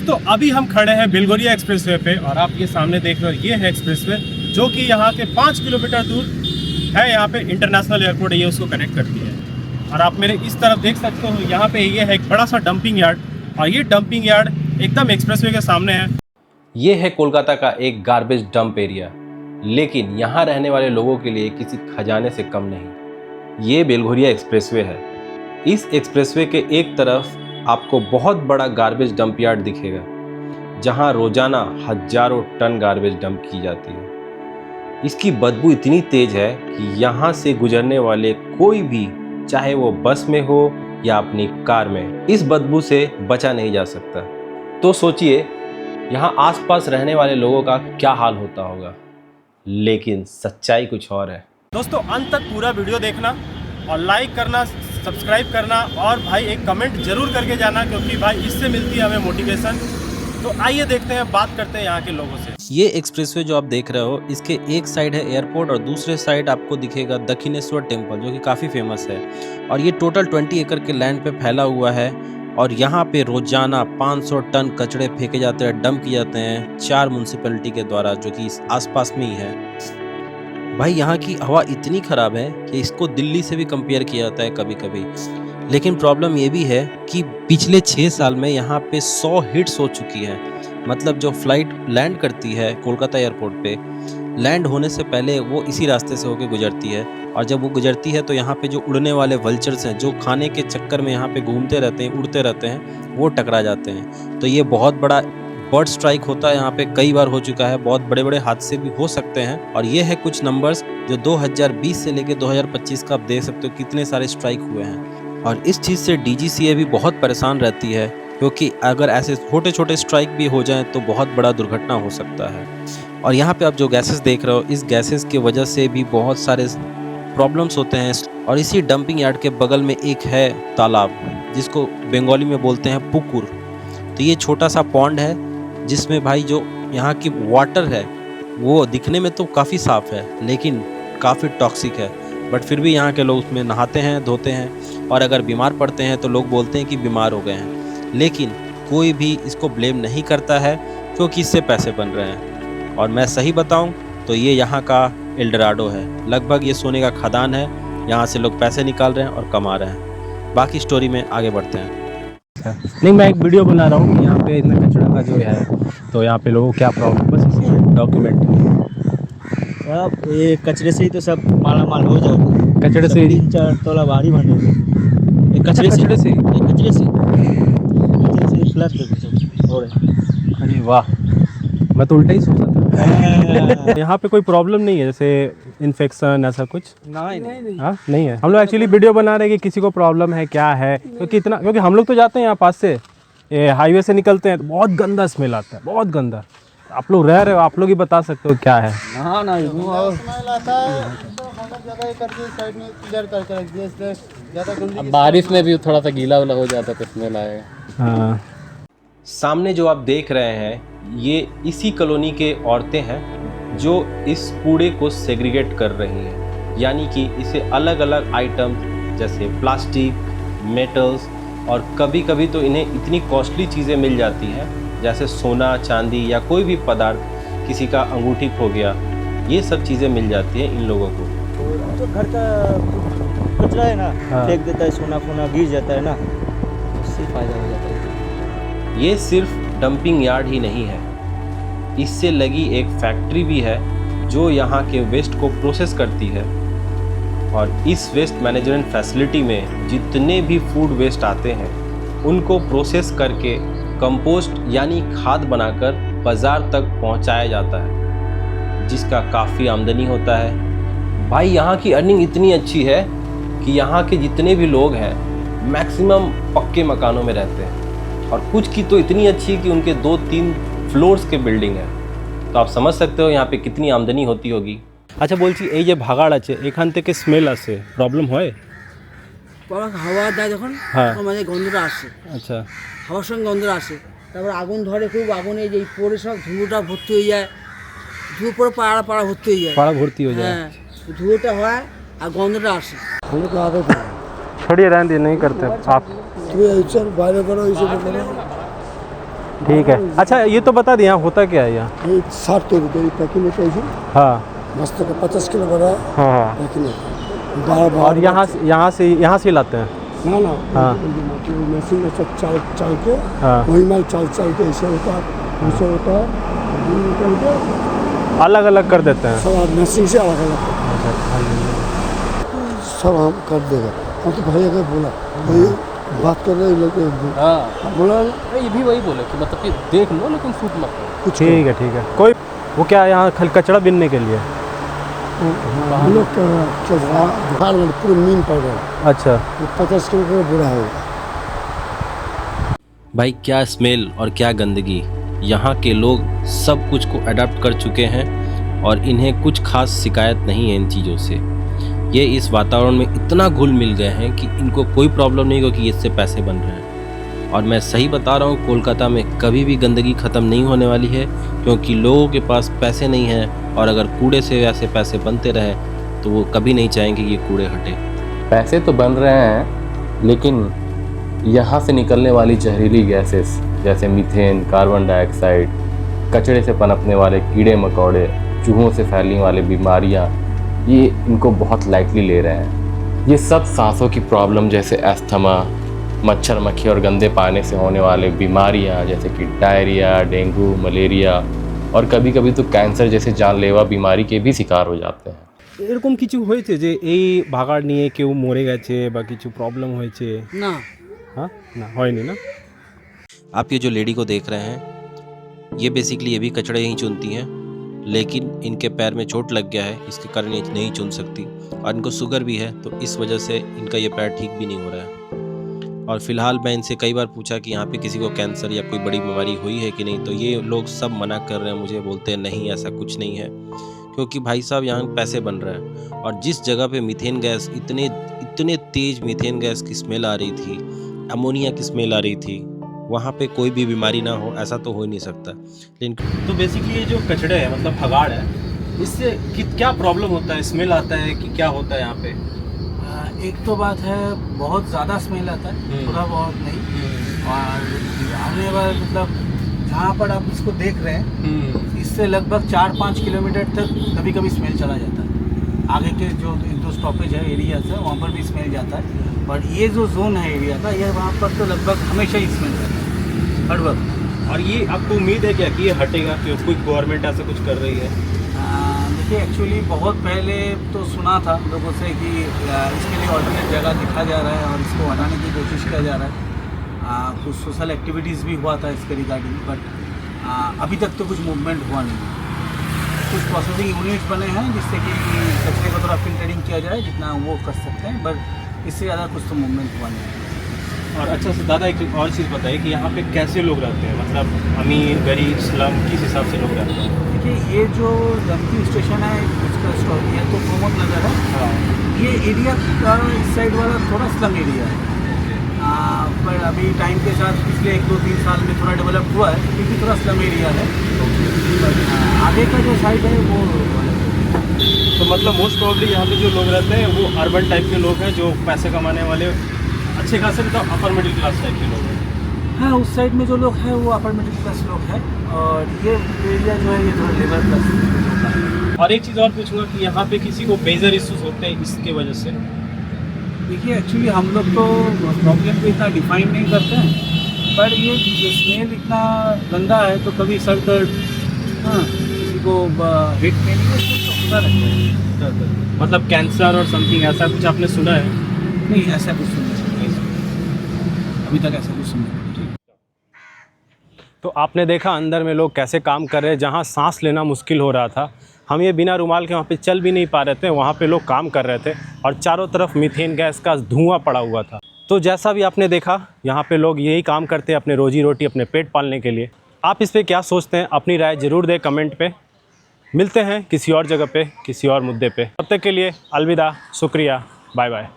दोस्तों अभी हम खड़े हैं बेलगोरिया एक्सप्रेसवे पे और आप ये सामने देख रहे हो ये है एक्सप्रेसवे जो कि यहाँ के 5 किलोमीटर दूर है। यहाँ पे इंटरनेशनल एयरपोर्ट है, ये उसको कनेक्ट करती है। और आप मेरे इस तरफ देख सकते हो यहाँ पे ये है एक बड़ा सा डंपिंग यार्ड और ये डंपिंग यार्ड एकदम एक्सप्रेसवे के सामने है। ये है कोलकाता का एक गार्बेज डंप एरिया, लेकिन यहाँ रहने वाले लोगों के लिए किसी खजाने से कम नहीं। ये बेलघोरिया एक्सप्रेसवे है। इस एक्सप्रेसवे के एक तरफ आपको बहुत बड़ा गार्बेज डंप यार्ड दिखेगा, जहाँ रोजाना हजारों टन गार्बेज डंप की जाती है। इसकी बदबू इतनी तेज है कि यहाँ से गुजरने वाले कोई भी, चाहे वो बस में हो या अपनी कार में, इस बदबू से बचा नहीं जा सकता। तो सोचिए यहाँ आसपास रहने वाले लोगों का क्या हाल होता होगा। लेकिन सच्चाई कुछ और है। दोस्तों अंत तक पूरा वीडियो देखना और लाइक करना, सब्सक्राइब करना और भाई एक कमेंट जरूर करके जाना, क्योंकि भाई इससे मिलती है हमें मोटिवेशन। तो आइए देखते हैं, बात करते हैं यहाँ के लोगों से। ये एक्सप्रेसवे जो आप देख रहे हो, इसके एक साइड है एयरपोर्ट और दूसरे साइड आपको दिखेगा दक्षिणेश्वर टेम्पल, जो कि काफ़ी फेमस है। और ये टोटल 20 एकड़ के लैंड पे फैला हुआ है और यहाँ पे रोजाना 500 टन कचड़े फेंके जाते हैं, डंप किए जाते हैं 4 म्यूनसिपैलिटी के द्वारा, जो कि इस आसपास में ही है। भाई यहाँ की हवा इतनी ख़राब है कि इसको दिल्ली से भी कंपेयर किया जाता है कभी कभी। लेकिन प्रॉब्लम ये भी है कि पिछले 6 साल में यहाँ पे 100 हिट्स हो चुकी है। मतलब जो फ्लाइट लैंड करती है कोलकाता एयरपोर्ट पे, लैंड होने से पहले वो इसी रास्ते से होकर गुजरती है। और जब वो गुजरती है तो यहाँ पे जो उड़ने वाले वल्चर्स हैं, जो खाने के चक्कर में यहाँ पे घूमते रहते हैं, उड़ते रहते हैं, वो टकरा जाते हैं। तो ये बहुत बड़ा बर्ड स्ट्राइक होता है यहाँ पे, कई बार हो चुका है। बहुत बड़े बड़े हादसे भी हो सकते हैं। और ये है कुछ नंबर्स जो 2020 से लेके 2025 का आप देख सकते हो कितने सारे स्ट्राइक हुए हैं। और इस चीज़ से DGCA भी बहुत परेशान रहती है, क्योंकि अगर ऐसे छोटे छोटे स्ट्राइक भी हो जाएं तो बहुत बड़ा दुर्घटना हो सकता है। और यहाँ पे आप जो गैसेस देख रहे हो, इस गैसेस की वजह से भी बहुत सारे प्रॉब्लम्स होते हैं। और इसी डंपिंग यार्ड के बगल में एक है तालाब, जिसको बंगाली में बोलते हैं पुकुर। तो ये छोटा सा पॉन्ड है जिसमें भाई जो यहाँ की वाटर है वो दिखने में तो काफ़ी साफ़ है, लेकिन काफ़ी टॉक्सिक है। बट फिर भी यहाँ के लोग उसमें नहाते हैं, धोते हैं, और अगर बीमार पड़ते हैं तो लोग बोलते हैं कि बीमार हो गए हैं। लेकिन कोई भी इसको ब्लेम नहीं करता है, क्योंकि इससे पैसे बन रहे हैं। और मैं सही बताऊं तो ये यहाँ का एल्डोराडो है। लगभग ये सोने का खदान है। यहाँ से लोग पैसे निकाल रहे हैं और कमा रहे हैं। बाकी स्टोरी में आगे बढ़ते हैं। नहीं, मैं एक वीडियो बना रहा हूँ यहाँ पे इतना कचरा का जो है, तो यहाँ पे लोगों को क्या प्रॉब्लम, बस इसी डॉक्यूमेंट। ये कचरे से ही तो सब माला माल हो जाओगे। कचरे से 3-4 तोला भारी बने ये कचरे से फ्लैश हो रहे। अरे वाह, मैं तो उल्टा ही सोचा था। यहाँ पे कोई प्रॉब्लम नहीं है, जैसे इन्फेक्शन ऐसा कुछ? नहीं। हाँ नहीं है। हम लोग एक्चुअली वीडियो बना रहे हैं कि किसी को प्रॉब्लम है क्या है, क्योंकि हम लोग तो जाते हैं यहाँ पास से, ये हाईवे से निकलते हैं तो बहुत गंदा स्मेल आता है, बहुत गंदा। आप लोग रह रहे हो, आप लोग ही बता सकते हो क्या है। बारिश में भी थोड़ा सा गीला वाला हो जाता है तो स्मेल आएगा। हाँ, सामने जो आप देख रहे हैं, ये इसी कॉलोनी के औरतें हैं जो इस कूड़े को सेग्रीगेट कर रही हैं। यानी कि इसे अलग अलग आइटम्स जैसे प्लास्टिक, मेटल्स, और कभी कभी तो इन्हें इतनी कॉस्टली चीज़ें मिल जाती हैं जैसे सोना, चांदी या कोई भी पदार्थ, किसी का अंगूठी खो गया, ये सब चीज़ें मिल जाती हैं इन लोगों को। तो घर का कचरा है ना, फेंक देता है, सोना फोना गिर जाता है ना, उससे फायदा हो जाता है। ये सिर्फ डंपिंग यार्ड ही नहीं है, इससे लगी एक फैक्ट्री भी है जो यहाँ के वेस्ट को प्रोसेस करती है। और इस वेस्ट मैनेजमेंट फैसिलिटी में जितने भी फूड वेस्ट आते हैं उनको प्रोसेस करके कंपोस्ट यानी खाद बनाकर बाज़ार तक पहुँचाया जाता है, जिसका काफ़ी आमदनी होता है। भाई यहाँ की अर्निंग इतनी अच्छी है कि यहाँ के जितने भी लोग हैं मैक्सिमम पक्के मकानों में रहते हैं, और कुछ की तो इतनी अच्छी है कि उनके 2-3 फ्लोर्स के बिल्डिंग है। तो आप समझ सकते हो यहाँ पे कितनी आमदनी होती होगी। আচ্ছা বলছি, এই যে ভাগাড় আছে এখান থেকে স্মেল আসে, প্রবলেম হয়? হাওয়া দেয় যখন মানে গন্ধটা আসে। আচ্ছা, হাওয়ার সঙ্গে গন্ধটা আসে, তারপর আগুন ধরে, খুব আগুনে যে পরে সব ধুয়োটা ভর্তি হয়ে যায়, ধুয়ো পরে পাড়া ভর্তি হয়ে যায়, পাড়া ভর্তি হয়ে যায়। হ্যাঁ, ধুয়োটা হয় আর গন্ধটা আসে। छोड़िए, रहने दीजिए, नहीं करते आप। বাইরে করো, ठीक है। अच्छा ये तो बता दिया होता क्या है यहाँ? ये 60 रुपये पैकिंग होता है। हाँ मस्त का 50 किलो बड़ा हाँ हाँ। पैकिंग होता है। और यहाँ से लाते हैं? ना ना हाँ। मशीन में सब चाल के हाँ। वही माल चाल के ऐसे होता है, ऐसे होता है, दूध निकल के अलग अलग कर देते हैं? सब मशीन से अलग अलग सब हम कर देगा। हम तो भैया का बोला वही बात कर रहे लोग हाँ बोला ये भी वही बोले कि मतलब कि देख लो लेकिन शूट मत करो। कुछ ठीक है। कोई वो क्या है यहाँ कचड़ा बीनने के लिए? हम लोग चल रहा बुखार में पूरे मीन पड़ रहा है। अच्छा 50 किलो का बुरा है। भाई क्या स्मेल और क्या गंदगी। यहाँ के लोग सब कुछ को अडाप्ट कर चुके हैं और इन्हें कुछ खास शिकायत नहीं है इन चीज़ों से। ये इस वातावरण में इतना घुल मिल गए हैं कि इनको कोई प्रॉब्लम नहीं हो कि इससे पैसे बन रहे हैं। और मैं सही बता रहा हूँ, कोलकाता में कभी भी गंदगी ख़त्म नहीं होने वाली है, क्योंकि लोगों के पास पैसे नहीं हैं और अगर कूड़े से ऐसे पैसे बनते रहे तो वो कभी नहीं चाहेंगे कि ये कूड़े हटे। पैसे तो बन रहे हैं लेकिन यहाँ से निकलने वाली जहरीली गैसेस जैसे मीथेन, कार्बन डाइऑक्साइड, कचरे से पनपने वाले कीड़े मकोड़े, चूहों से फैलने वाली बीमारियाँ, ये इनको बहुत लाइटली ले रहे हैं। ये सब सांसों की प्रॉब्लम जैसे अस्थमा, मच्छर मक्खी और गंदे पानी से होने वाले बीमारियाँ जैसे कि डायरिया, डेंगू, मलेरिया और कभी कभी तो कैंसर जैसे जानलेवा बीमारी के भी शिकार हो जाते हैं। এরকম কিছু হয়েছে যে এই ভাগাড় নিয়ে কেউ মরে গেছে বা কিছু প্রবলেম হয়েছে? না हाँ ना हয়নি ना। आप ये जो लेडी को देख रहे हैं, ये बेसिकली ये भी कचड़े ही चुनती हैं, लेकिन इनके पैर में चोट लग गया है, इसके कारण ये नहीं चुन सकती और इनको शुगर भी है, तो इस वजह से इनका ये पैर ठीक भी नहीं हो रहा है। और फिलहाल मैं इनसे कई बार पूछा कि यहाँ पे किसी को कैंसर या कोई बड़ी बीमारी हुई है कि नहीं, तो ये लोग सब मना कर रहे हैं मुझे, बोलते हैं नहीं ऐसा कुछ नहीं है, क्योंकि भाई साहब यहाँ पैसे बन रहे हैं। और जिस जगह पे मीथेन गैस इतने तेज़ मीथेन गैस की स्मेल आ रही थी, अमोनिया की स्मेल आ रही थी, वहाँ पे कोई भी बीमारी ना हो ऐसा तो हो ही नहीं सकता। लेकिन तो बेसिकली ये जो कचड़े है मतलब भगाड़ है, इससे क्या प्रॉब्लम होता है? स्मेल आता है कि क्या होता है यहाँ पे? एक तो बात है बहुत ज़्यादा स्मेल आता है, थोड़ा बहुत नहीं। और आने वाले मतलब जहाँ पर आप इसको देख रहे हैं इससे लगभग 4-5 किलोमीटर तक कभी कभी स्मेल चला जाता है। आगे के जो एक दो स्टॉपेज है एरिया है वहाँ पर भी स्मेल जाता है, और ये जो जोन है एरिया का, ये वहाँ पर तो लगभग हमेशा ही स्मेल रहता है हर वक्त। और ये आपको उम्मीद है क्या कि ये हटेगा, कि कोई गवर्नमेंट ऐसा कुछ कर रही है? देखिए एक्चुअली बहुत पहले तो सुना था लोगों से कि इसके लिए ऑल्टरनेट जगह दिखा जा रहा है और इसको हटाने की कोशिश किया जा रहा है। कुछ सोशल एक्टिविटीज़ भी हुआ था इसके रिगार्डिंग, बट अभी तक तो कुछ मूवमेंट हुआ नहीं। कुछ प्रोसेसिंग यूनिट्स बने हैं जिससे कि कचरे को थोड़ा फिल्टरिंग किया जाए जितना वो कर सकते हैं, बट इससे ज़्यादा कुछ तो मूवमेंट हुआ नहीं। और अच्छा से दादा एक और चीज़ बताइए कि यहाँ पे कैसे लोग रहते हैं, मतलब अमीर गरीब स्लम किस हिसाब से लोग रहते हैं? देखिए ये जो डंपिंग स्टेशन है उसका स्टॉप ये तो प्रमोद नगर है। हाँ। ये एरिया का इस साइड वाला थोड़ा स्लम एरिया है, पर अभी टाइम के साथ पिछले 1-2-3 साल में थोड़ा डेवलप हुआ है, क्योंकि थोड़ा स्लम एरिया है। आगे का जो साइड है वो तो मतलब मोस्ट प्रॉब्ली यहाँ पे जो लोग रहते हैं वो अर्बन टाइप के लोग हैं, जो पैसे कमाने वाले अच्छे खासे मतलब अपर मिडिल क्लास टाइप के लोग हैं। हाँ, उस साइड में जो लोग हैं वो अपर मिडिल क्लास लोग हैं, और ये एरिया जो है ये थोड़ा लेबर क्लास। और एक चीज़ और पूछूंगा कि यहाँ पे किसी को मेजर इश्यूज होते हैं इसके वजह से? देखिए एक्चुअली हम लोग तो प्रॉब्लम को इतना डिफाइन नहीं करते हैं, पर ये स्मेल इतना गंदा है तो कभी सर दर्द, हाँ किसी को हेड पेन तो होता रहता है। मतलब कैंसर और समथिंग ऐसा कुछ आपने सुना है? नहीं, ऐसा कुछ सुना नहीं, अभी तक ऐसा कुछ सुना नहीं। तो आपने देखा अंदर में लोग कैसे काम कर रहे हैं, जहाँ सांस लेना मुश्किल हो रहा था, हम ये बिना रुमाल के वहाँ पे चल भी नहीं पा रहे थे, वहाँ पे लोग काम कर रहे थे और चारों तरफ मीथेन गैस का धुआं पड़ा हुआ था। तो जैसा भी आपने देखा, यहाँ पे लोग यही काम करते हैं अपने रोजी रोटी, अपने पेट पालने के लिए। आप इस पर क्या सोचते हैं, अपनी राय ज़रूर दें कमेंट पे। मिलते हैं किसी और जगह पे, किसी और मुद्दे पे। तब तक के लिए अलविदा, शुक्रिया, बाय बाय।